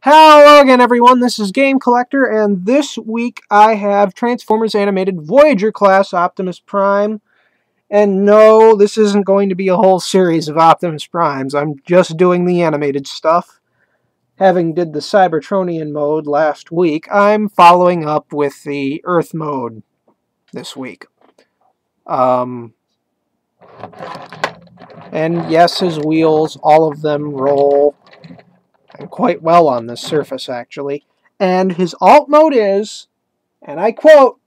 Hello again, everyone. This is Game Collector, and this week I have Transformers Animated Voyager class Optimus Prime. And no, this isn't going to be a whole series of Optimus Primes. I'm just doing the animated stuff. Having did the Cybertronian mode last week, I'm following up with the Earth mode this week. And yes, his wheels, all of them roll. And quite well on this surface, actually. And his alt mode is, and I quote,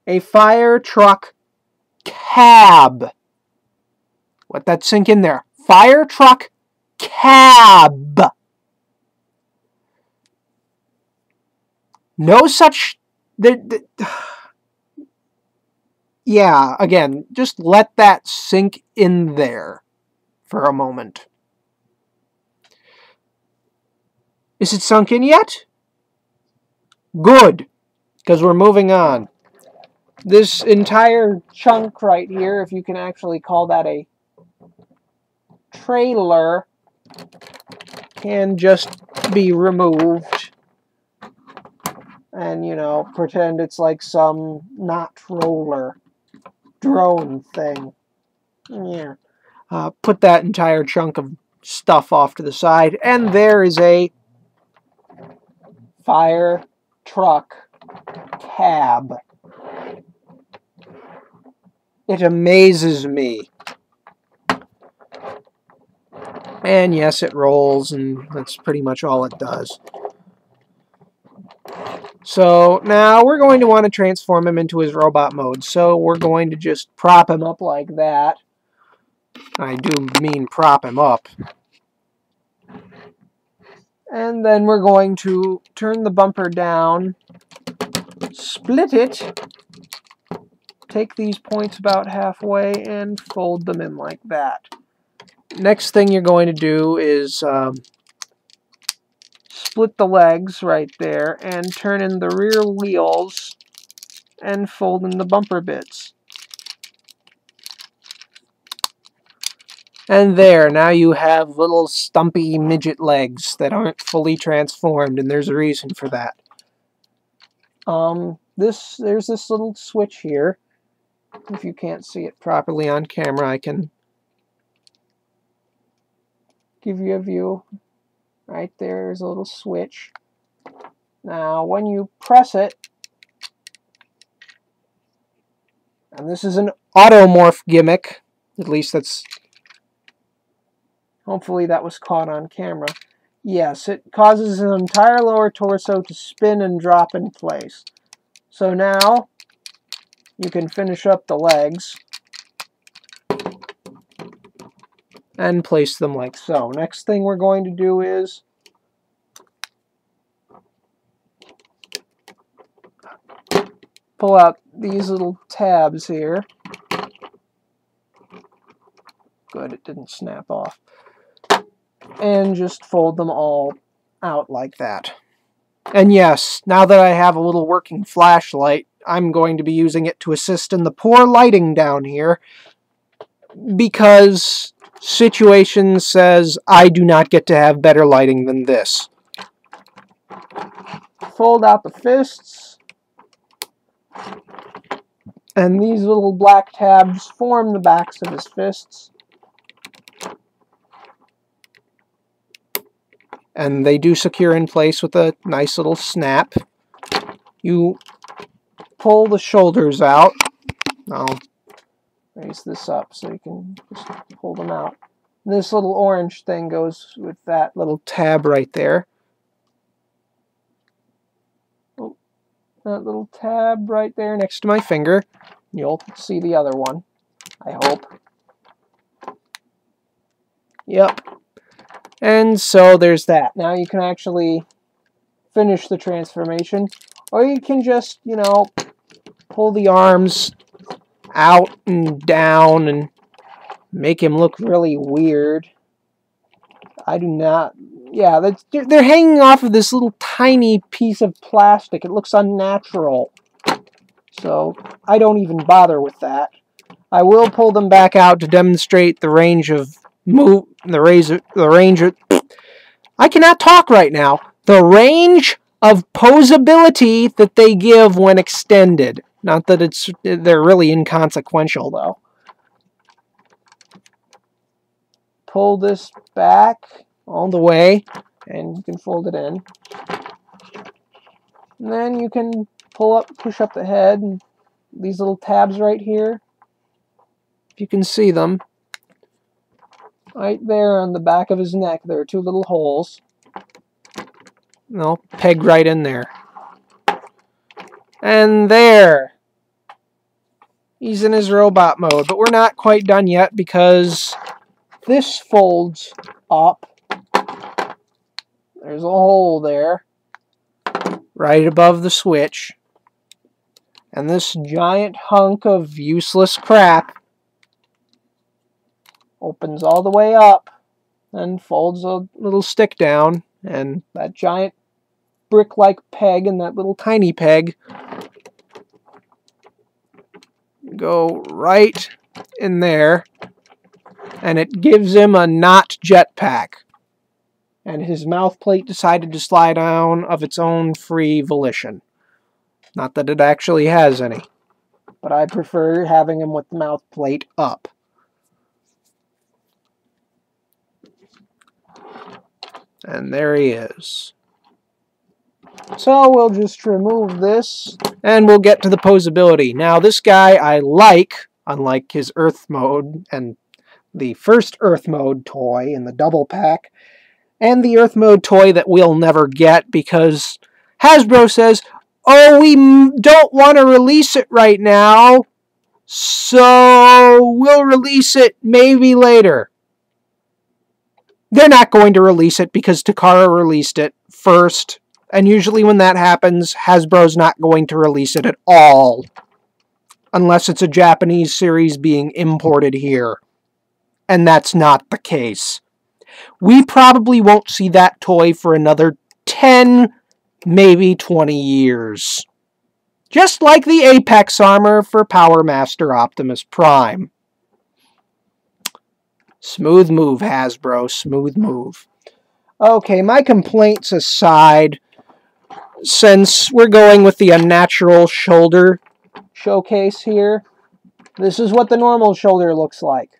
a fire truck cab. Let that sink in there. Fire truck cab. No such... Yeah, again, just let that sink in there for a moment. Is it sunk in yet? Good, because we're moving on. This entire chunk right here, if you can actually call that a trailer, can just be removed. And, you know, pretend it's like some not roller drone thing. Yeah. Put that entire chunk of stuff off to the side, and there is a fire truck cab. It amazes me. And yes, it rolls, and that's pretty much all it does. So now we're going to want to transform him into his robot mode. So we're going to just prop him up like that. I do mean prop him up. And then we're going to turn the bumper down, split it, take these points about halfway, and fold them in like that. Next thing you're going to do is split the legs right there and turn in the rear wheels and fold in the bumper bits. And there, now you have little stumpy midget legs that aren't fully transformed, and there's a reason for that. There's this little switch here. If you can't see it properly on camera, I can give you a view. Right there's a little switch. Now, when you press it, and this is an automorph gimmick, at least that's... Hopefully that was caught on camera. Yes, it causes his entire lower torso to spin and drop in place. So now, you can finish up the legs and place them like so. Next thing we're going to do is pull out these little tabs here. Good, it didn't snap off. And just fold them all out like that. And yes, now that I have a little working flashlight, I'm going to be using it to assist in the poor lighting down here, because situation says I do not get to have better lighting than this. Fold out the fists, and these little black tabs form the backs of his fists. And they do secure in place with a nice little snap. You pull the shoulders out. I'll raise this up so you can just pull them out. This little orange thing goes with that little tab right there. Oh, that little tab right there next to my finger. You'll see the other one, I hope. Yep. And so there's that. Now you can actually finish the transformation, or you can just, you know, pull the arms out and down and make him look really weird. I do not... Yeah, they're hanging off of this little tiny piece of plastic. It looks unnatural. So I don't even bother with that. I will pull them back out to demonstrate the range of I cannot talk right now. The range of posability that they give when extended. Not that they're really inconsequential, though. Pull this back all the way, and you can fold it in. And then you can push up the head, and these little tabs right here, if you can see them, right there on the back of his neck, there are two little holes. They'll peg right in there. And there. He's in his robot mode, but we're not quite done yet because this folds up. There's a hole there, right above the switch. And this giant hunk of useless crap opens all the way up and folds a little stick down. And that giant brick-like peg and that little tiny peg go right in there. And it gives him a not jetpack. And his mouth plate decided to slide down of its own free volition. Not that it actually has any. But I prefer having him with the mouth plate up. And there he is. So we'll just remove this, and we'll get to the posability. Now this guy I like, unlike his Earth mode, and the first Earth mode toy in the double pack, and the Earth mode toy that we'll never get because Hasbro says, oh, we don't want to release it right now, so we'll release it maybe later. They're not going to release it because Takara released it first, and usually when that happens, Hasbro's not going to release it at all, unless it's a Japanese series being imported here. And that's not the case. We probably won't see that toy for another 10, maybe 20 years. Just like the Apex armor for Power Master Optimus Prime. Smooth move, Hasbro. Smooth move. Okay, my complaints aside, since we're going with the unnatural shoulder showcase here, this is what the normal shoulder looks like.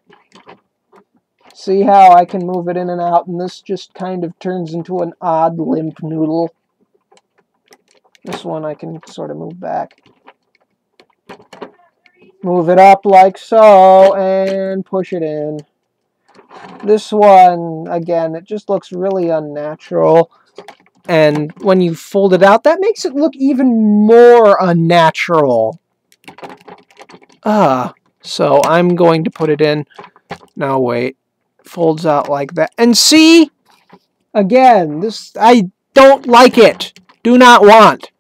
See how I can move it in and out, and this just kind of turns into an odd limp noodle. This one I can sort of move back. Move it up like so, and push it in. This one, again, it just looks really unnatural. And when you fold it out, that makes it look even more unnatural. So I'm going to put it in. Now wait. Folds out like that. And see? Again, this, I don't like it. Do not want.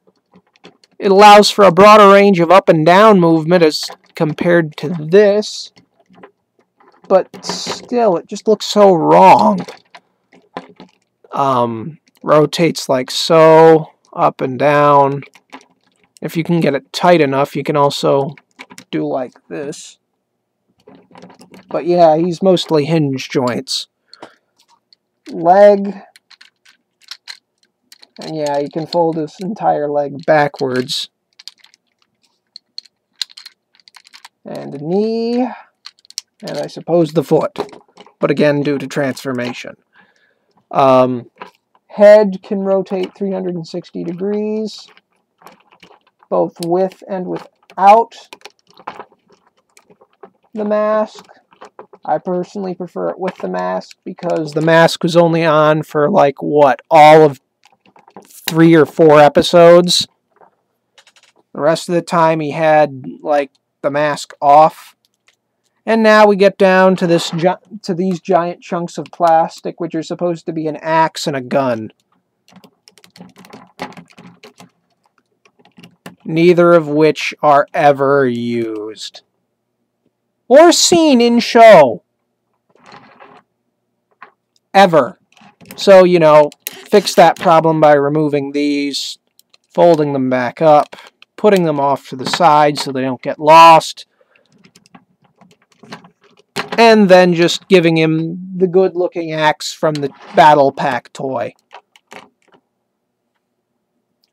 It allows for a broader range of up and down movement as compared to this. But still, it just looks so wrong. Rotates like so, up and down. If you can get it tight enough, you can also do like this. But yeah, he's mostly hinge joints. Leg. And yeah, you can fold this entire leg backwards. And a knee. And I suppose the foot. But again, due to transformation. Head can rotate 360 degrees. Both with and without the mask. I personally prefer it with the mask because the mask was only on for like, what, all of 3 or 4 episodes. The rest of the time he had like the mask off. And now we get down to these giant chunks of plastic, which are supposed to be an axe and a gun. Neither of which are ever used. Or seen in show. Ever. So, you know, fix that problem by removing these, folding them back up, putting them off to the side so they don't get lost, and then just giving him the good-looking axe from the Battle Pack toy.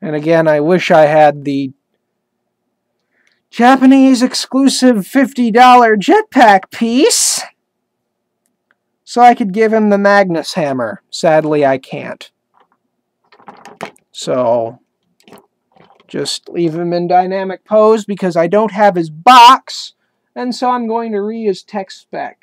And again, I wish I had the Japanese exclusive $50 jetpack piece so I could give him the Magnus hammer. Sadly, I can't. So, just leave him in dynamic pose because I don't have his box, and so I'm going to read his tech spec.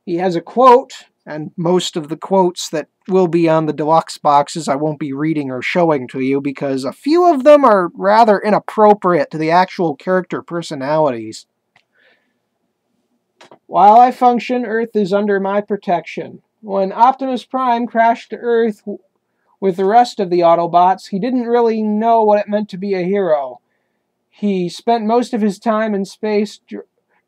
He has a quote, and most of the quotes that will be on the deluxe boxes I won't be reading or showing to you because a few of them are rather inappropriate to the actual character personalities. While I function, Earth is under my protection. When Optimus Prime crashed to Earth with the rest of the Autobots, he didn't really know what it meant to be a hero. He spent most of his time in space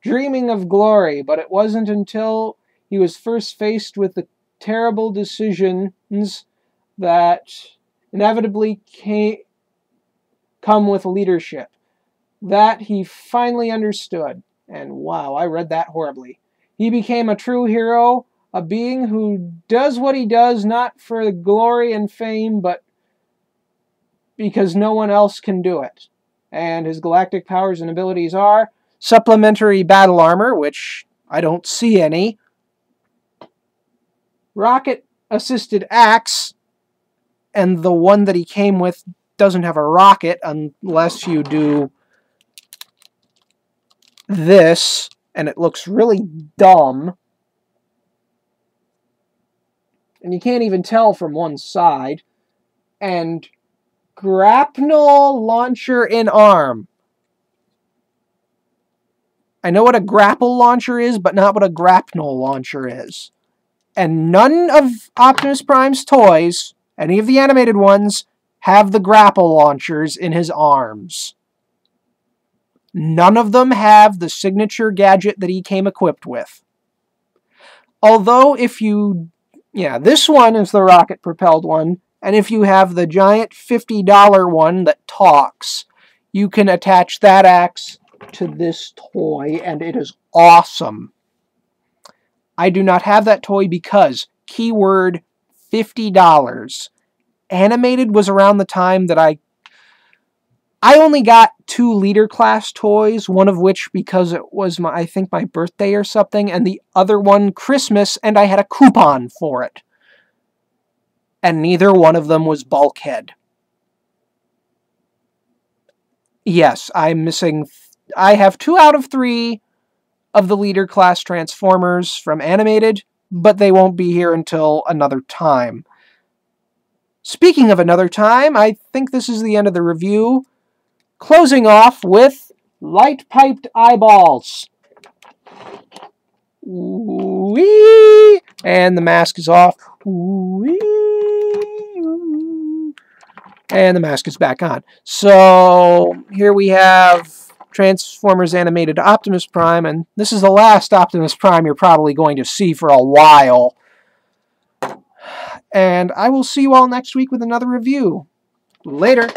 dreaming of glory, but it wasn't until he was first faced with the terrible decisions that inevitably come with leadership that he finally understood. And wow, I read that horribly. He became a true hero, a being who does what he does not for the glory and fame, but because no one else can do it. And his galactic powers and abilities are supplementary battle armor, which I don't see any, rocket-assisted axe, and the one that he came with doesn't have a rocket unless you do this, and it looks really dumb. And you can't even tell from one side. And grapnel launcher in arm. I know what a grapple launcher is, but not what a grapnel launcher is. And none of Optimus Prime's toys, any of the animated ones, have the grapple launchers in his arms. None of them have the signature gadget that he came equipped with. Although if you... yeah, this one is the rocket-propelled one, and if you have the giant $50 one that talks, you can attach that axe to this toy, and it is awesome. I do not have that toy because, keyword, $50. Animated was around the time that I only got 2 leader class toys, one of which because it was I think my birthday or something, and the other one Christmas, and I had a coupon for it. And neither one of them was Bulkhead. Yes, I'm missing... I have 2 out of 3 of the leader class Transformers from animated, but they won't be here until another time. Speaking of another time, I think this is the end of the review. Closing off with light-piped eyeballs. Whee! And the mask is off. Whee! And the mask is back on. So here we have Transformers Animated Optimus Prime, and this is the last Optimus Prime you're probably going to see for a while. And I will see you all next week with another review. Later.